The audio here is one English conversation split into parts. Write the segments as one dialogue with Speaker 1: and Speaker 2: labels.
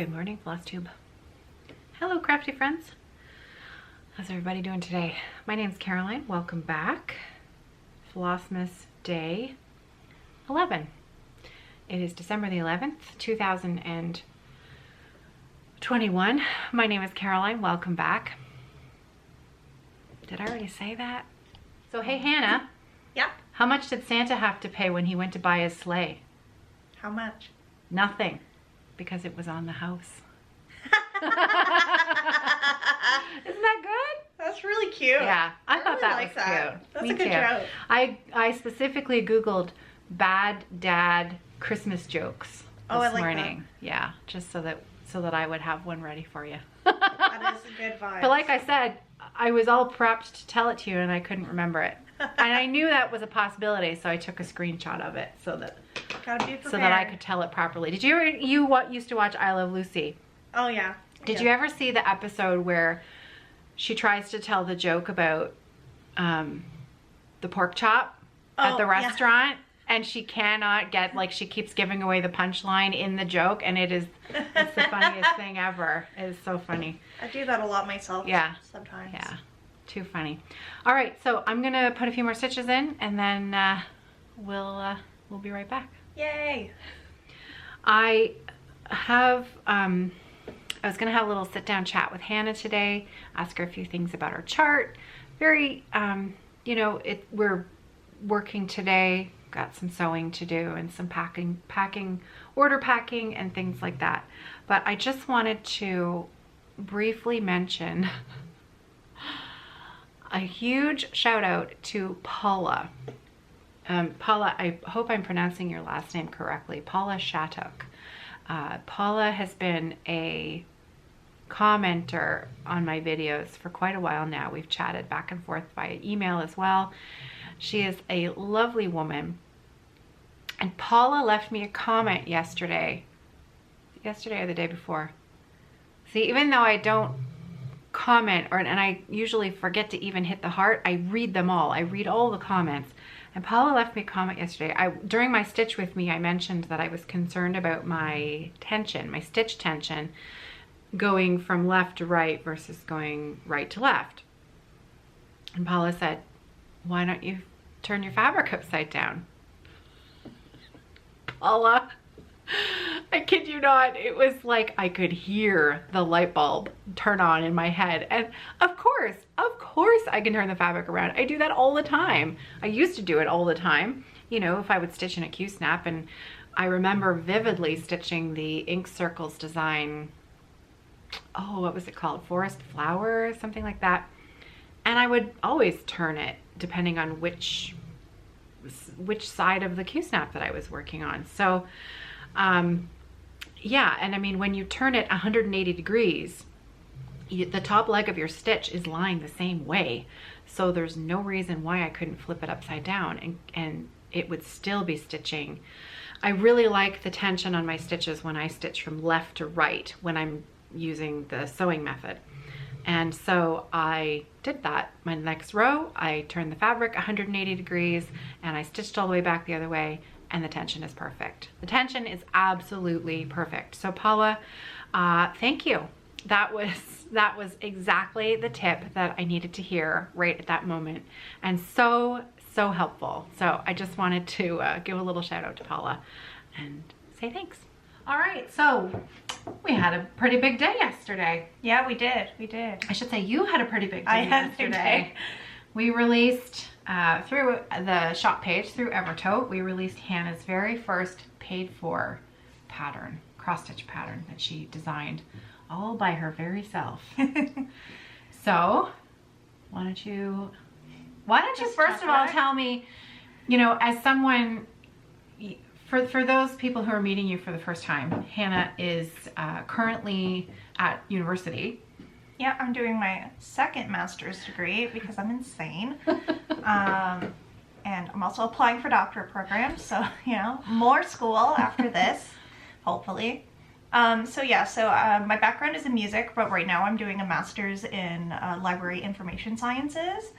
Speaker 1: Good morning, FlossTube. Hello, crafty friends. How's everybody doing today? My name's Caroline. Welcome back. Flossmas Day 11. It is December the 11th, 2021. My name is Caroline. Welcome back. Did I already say that? So, hey, Hannah.
Speaker 2: Yeah?
Speaker 1: How much did Santa have to pay when he went to buy his sleigh?
Speaker 2: How much?
Speaker 1: Nothing, because it was on the house. Isn't that good?
Speaker 2: That's really cute.
Speaker 1: Yeah, I thought
Speaker 2: really
Speaker 1: that
Speaker 2: like
Speaker 1: was
Speaker 2: that.
Speaker 1: cute.
Speaker 2: That's
Speaker 1: Me
Speaker 2: a good
Speaker 1: too.
Speaker 2: joke.
Speaker 1: I specifically Googled bad dad Christmas jokes
Speaker 2: Oh, I
Speaker 1: this
Speaker 2: like
Speaker 1: morning. Yeah, just so that I would have one ready for you.
Speaker 2: That is a good vibe.
Speaker 1: But like I said, I was all prepped to tell it to you and I couldn't remember it. And I knew that was a possibility, so I took a screenshot of it so that I could tell it properly. Did you ever used to watch I Love Lucy?
Speaker 2: Oh yeah.
Speaker 1: Did you ever see the episode where she tries to tell the joke about the pork chop at the restaurant? And she cannot get, like, she keeps giving away the punchline in the joke, and it's the funniest thing ever. It is so funny.
Speaker 2: I do that a lot myself.
Speaker 1: Yeah.
Speaker 2: Sometimes.
Speaker 1: Yeah. Too funny. All right, so I'm gonna put a few more stitches in, and then we'll be right back.
Speaker 2: Yay!
Speaker 1: I was gonna have a little sit-down chat with Hannah today, ask her a few things about her chart. Very, we're working today. Got some sewing to do and some order packing and things like that. But I just wanted to briefly mention a huge shout out to Paula. Paula, I hope I'm pronouncing your last name correctly. Paula Shattuck. Paula has been a commenter on my videos for quite a while now. We've chatted back and forth via email as well. She is a lovely woman. And Paula left me a comment yesterday or the day before. See, even though I don't comment and I usually forget to even hit the heart, I read them all. I read all the comments. And Paula left me a comment yesterday. During my stitch with me, I mentioned that I was concerned about my tension, my stitch tension, going from left to right versus going right to left. And Paula said, why don't you turn your fabric upside down? Paula, I kid you not, it was like I could hear the light bulb turn on in my head. And of course I can turn the fabric around. I do that all the time. I used to do it all the time, you know, if I would stitch in a Q-snap. And I remember vividly stitching the Ink Circles design, oh, what was it called? Forest Flower, something like that. And I would always turn it depending on which side of the Q-snap that I was working on. So yeah, and I mean, when you turn it 180 degrees, the top leg of your stitch is lying the same way. So there's no reason why I couldn't flip it upside down and it would still be stitching. I really like the tension on my stitches when I stitch from left to right when I'm using the sewing method. And so I did that. My next row, I turned the fabric 180 degrees and I stitched all the way back the other way, and the tension is perfect. The tension is absolutely perfect. So Paula, thank you. That was exactly the tip that I needed to hear right at that moment, and so helpful. So I just wanted to give a little shout out to Paula and say thanks. All right, so we had a pretty big day yesterday.
Speaker 2: Yeah, we did.
Speaker 1: I should say you had a pretty big day yesterday. We released, through the shop page, through Evertote, we released Hannah's very first paid for pattern, cross stitch pattern that she designed all by her very self. So, why don't you first of all tell me, you know, as someone, for those people who are meeting you for the first time, Hannah is currently at university.
Speaker 2: Yeah, I'm doing my second master's degree because I'm insane. And I'm also applying for doctorate programs, so, you know, more school after this, hopefully. My background is in music, but right now I'm doing a master's in library information sciences.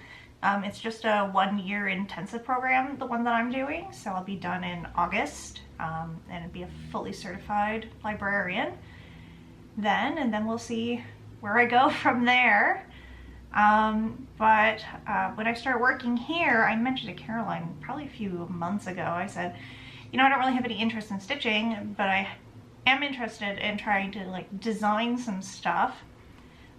Speaker 2: It's just a 1-year intensive program, the one that I'm doing, so I'll be done in August, and be a fully certified librarian. then, and then we'll see where I go from there. But when I started working here, I mentioned to Caroline probably a few months ago, I said, you know, I don't really have any interest in stitching, but I am interested in trying to like design some stuff.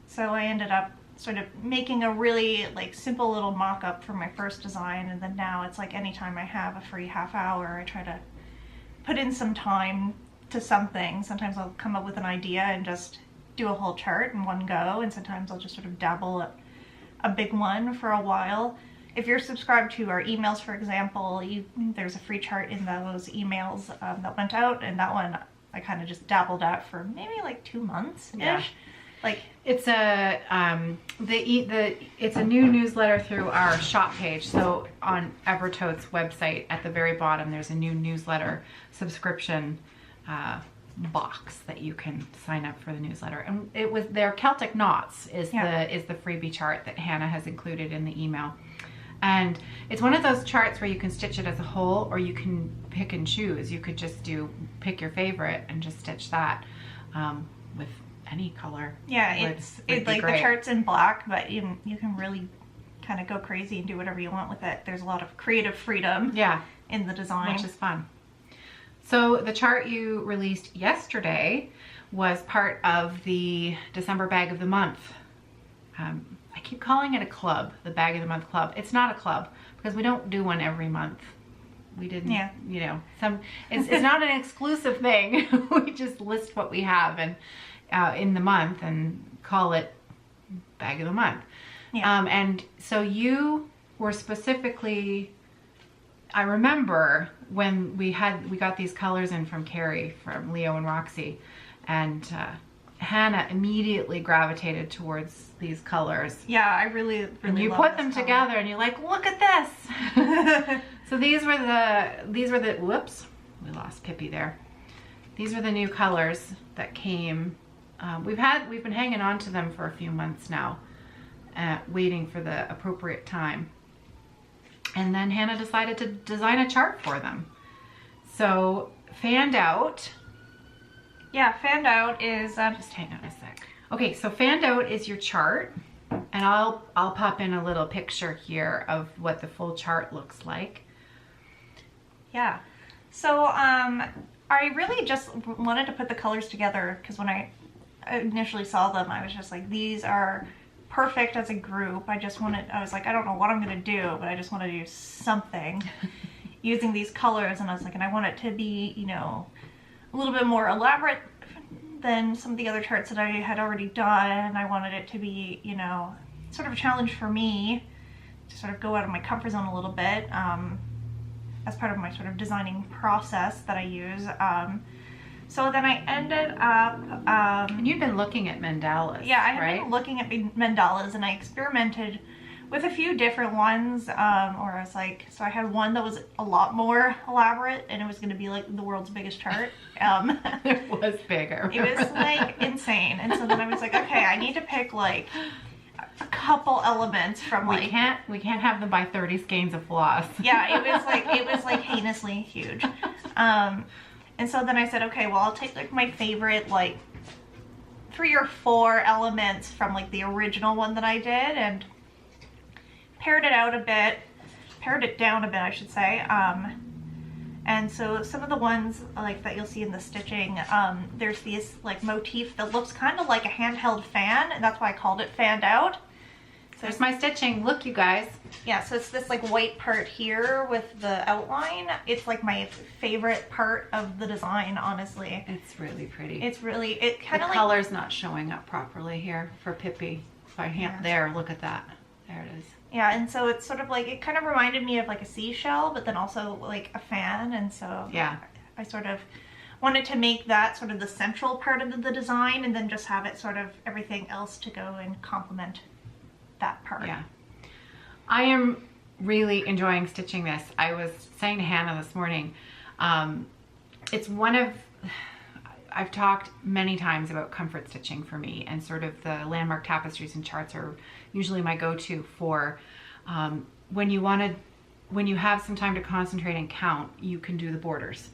Speaker 2: So I ended up sort of making a really like simple little mock-up for my first design, and then now it's like anytime I have a free half hour, I try to put in some time to something. Sometimes I'll come up with an idea and just do a whole chart in one go, and sometimes I'll just sort of dabble at a big one for a while. If you're subscribed to our emails, for example, there's a free chart in those emails that went out, and that one I kind of just dabbled at for maybe like 2 months-ish.
Speaker 1: Yeah.
Speaker 2: Like
Speaker 1: it's a it's a new newsletter through our shop page. So on Evertote's website, at the very bottom, there's a new newsletter subscription box that you can sign up for the newsletter. And it was their Celtic Knots is the freebie chart that Hannah has included in the email. And it's one of those charts where you can stitch it as a whole, or you can pick and choose. You could just pick your favorite and just stitch that with any color.
Speaker 2: Yeah, it's like the chart's in black, but you can really kind of go crazy and do whatever you want with it. There's a lot of creative freedom in the design,
Speaker 1: which is fun. So the chart you released yesterday was part of the December Bag of the Month. I keep calling it a club, the Bag of the Month Club. It's not a club because we don't do one every month. We didn't, you know, it's not an exclusive thing. We just list what we have and in the month and call it Bag of the Month. Yeah. And so you were specifically, I remember when we got these colors in from Carrie, from Leo and Roxy, and Hannah immediately gravitated towards these colors.
Speaker 2: Yeah, I really
Speaker 1: and you put them together and you're like, look at this. So these were the whoops, we lost Pippi there. These were the new colors that came. We've been hanging on to them for a few months now, waiting for the appropriate time. And then Hannah decided to design a chart for them. So Fanned Out.
Speaker 2: Yeah, Fanned Out is
Speaker 1: just hang on a sec. Okay, so Fanned Out is your chart, and I'll pop in a little picture here of what the full chart looks like.
Speaker 2: Yeah. So I really just wanted to put the colors together because when I initially saw them, I was just like, these are perfect as a group. I was like, I don't know what I'm gonna do, but I just want to do something using these colors. And I was like, and I want it to be, you know, a little bit more elaborate than some of the other charts that I had already done. I wanted it to be, you know, sort of a challenge for me to sort of go out of my comfort zone a little bit as part of my sort of designing process that I use. So then I ended up...
Speaker 1: and you've been looking at mandalas,
Speaker 2: yeah, I have been looking at mandalas, and I experimented with a few different ones, or I was like, so I had one that was a lot more elaborate, and it was going to be like the world's biggest chart.
Speaker 1: It was bigger.
Speaker 2: It was like insane. And so then I was like, okay, I need to pick like a couple elements from like...
Speaker 1: We can't have them by 30 skeins of floss.
Speaker 2: Yeah, it was like heinously huge. And so then I said, okay, well, I'll take like my favorite like 3 or 4 elements from like the original one that I did and pared it down a bit, I should say. And so some of the ones like that you'll see in the stitching, there's this like motif that looks kind of like a handheld fan, and that's why I called it Fanned Out. So
Speaker 1: there's my stitching. Look, you guys.
Speaker 2: Yeah, so it's this like white part here with the outline. It's like my favorite part of the design, honestly.
Speaker 1: It's really pretty.
Speaker 2: It's really, it kind of
Speaker 1: like... The color's not showing up properly here for Pippi. There, look at that. There it is.
Speaker 2: Yeah, and so it's sort of like, it kind of reminded me of like a seashell, but then also like a fan. And so
Speaker 1: yeah,
Speaker 2: I sort of wanted to make that sort of the central part of the design, and then just have it sort of everything else to go and complement that part.
Speaker 1: Yeah. I am really enjoying stitching this. I was saying to Hannah this morning, it's one of, I've talked many times about comfort stitching for me, and sort of the landmark tapestries and charts are usually my go-to for when you have some time to concentrate and count, you can do the borders.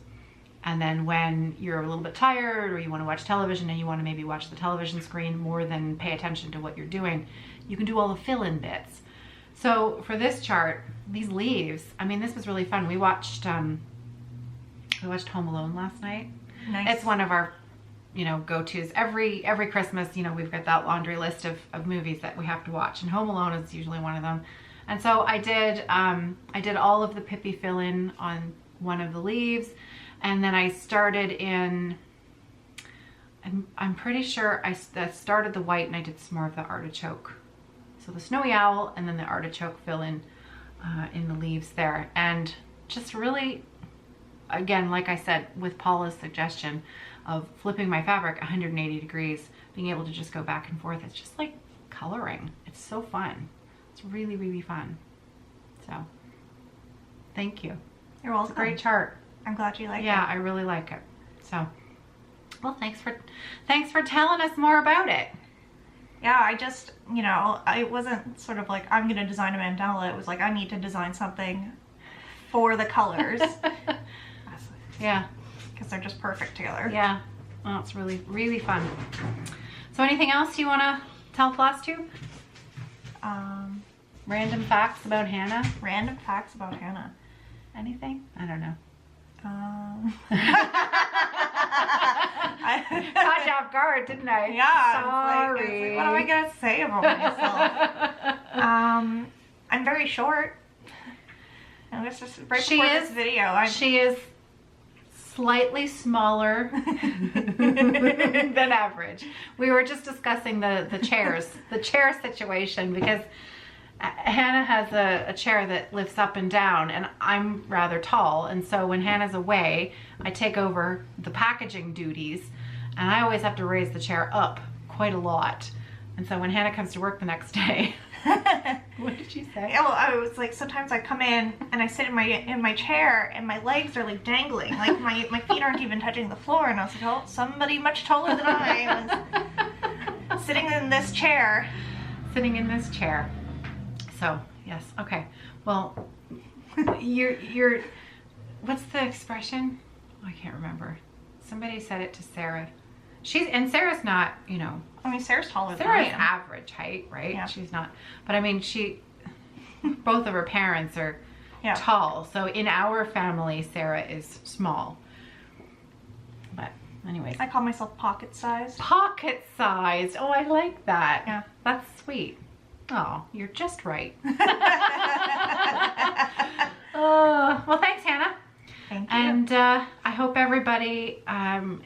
Speaker 1: And then when you're a little bit tired or you want to watch television and you want to maybe watch the television screen more than pay attention to what you're doing, you can do all the fill-in bits. So for this chart, these leaves, I mean, this was really fun. We watched Home Alone last night.
Speaker 2: Nice.
Speaker 1: It's one of our, you know, go-tos. Every Christmas, you know, we've got that laundry list of movies that we have to watch, and Home Alone is usually one of them. And so I did all of the Pippi fill-in on one of the leaves. And then I started in, I'm pretty sure I started the white and I did some more of the artichoke. So the snowy owl and then the artichoke fill in the leaves there. And just really, again, like I said, with Paula's suggestion of flipping my fabric 180 degrees, being able to just go back and forth, it's just like coloring. It's so fun. It's really, really fun. So thank you.
Speaker 2: You're welcome.
Speaker 1: It's a great chart.
Speaker 2: I'm glad you like it.
Speaker 1: Yeah, I really like it. So, well, thanks for telling us more about it.
Speaker 2: Yeah, I just, you know, I wasn't sort of like, I'm going to design a mandala. It was like, I need to design something for the colors.
Speaker 1: Yeah.
Speaker 2: Because they're just perfect together.
Speaker 1: Yeah. Well, it's really, really fun. So anything else you want to tell Floss to? Random facts about Hannah?
Speaker 2: Random facts about Hannah.
Speaker 1: Anything? I don't know.
Speaker 2: I
Speaker 1: caught you off guard, didn't I?
Speaker 2: Yeah.
Speaker 1: Sorry.
Speaker 2: It's like, what am I gonna say about myself? I'm very short. And this is right before this video.
Speaker 1: She is slightly smaller than average. We were just discussing the chairs, the chair situation, because Hannah has a chair that lifts up and down, and I'm rather tall, and so when Hannah's away, I take over the packaging duties, and I always have to raise the chair up quite a lot. And so when Hannah comes to work the next day, what did she say?
Speaker 2: Oh, I was like, sometimes I come in and I sit in my chair, and my legs are like dangling, like my feet aren't even touching the floor, and I was like, oh, somebody much taller than I was sitting in this chair.
Speaker 1: Sitting in this chair. So, yes, okay. Well, you're, what's the expression? Oh, I can't remember. Somebody said it to Sarah. And Sarah's not, you know.
Speaker 2: I mean, Sarah's taller than I
Speaker 1: Sarah's
Speaker 2: am.
Speaker 1: average height, right?
Speaker 2: Yeah.
Speaker 1: She's not, but I mean, both of her parents are tall. So in our family, Sarah is small. But anyways.
Speaker 2: I call myself pocket sized.
Speaker 1: Pocket sized. Oh, I like that.
Speaker 2: Yeah.
Speaker 1: That's sweet. Oh, you're just right. Well, thanks, Hannah.
Speaker 2: Thank you.
Speaker 1: And I hope everybody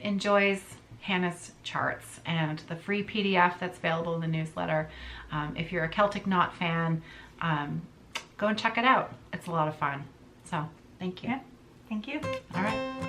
Speaker 1: enjoys Hannah's charts and the free PDF that's available in the newsletter. If you're a Celtic Knot fan, go and check it out. It's a lot of fun. So, thank you.
Speaker 2: Yeah. Thank you.
Speaker 1: All right.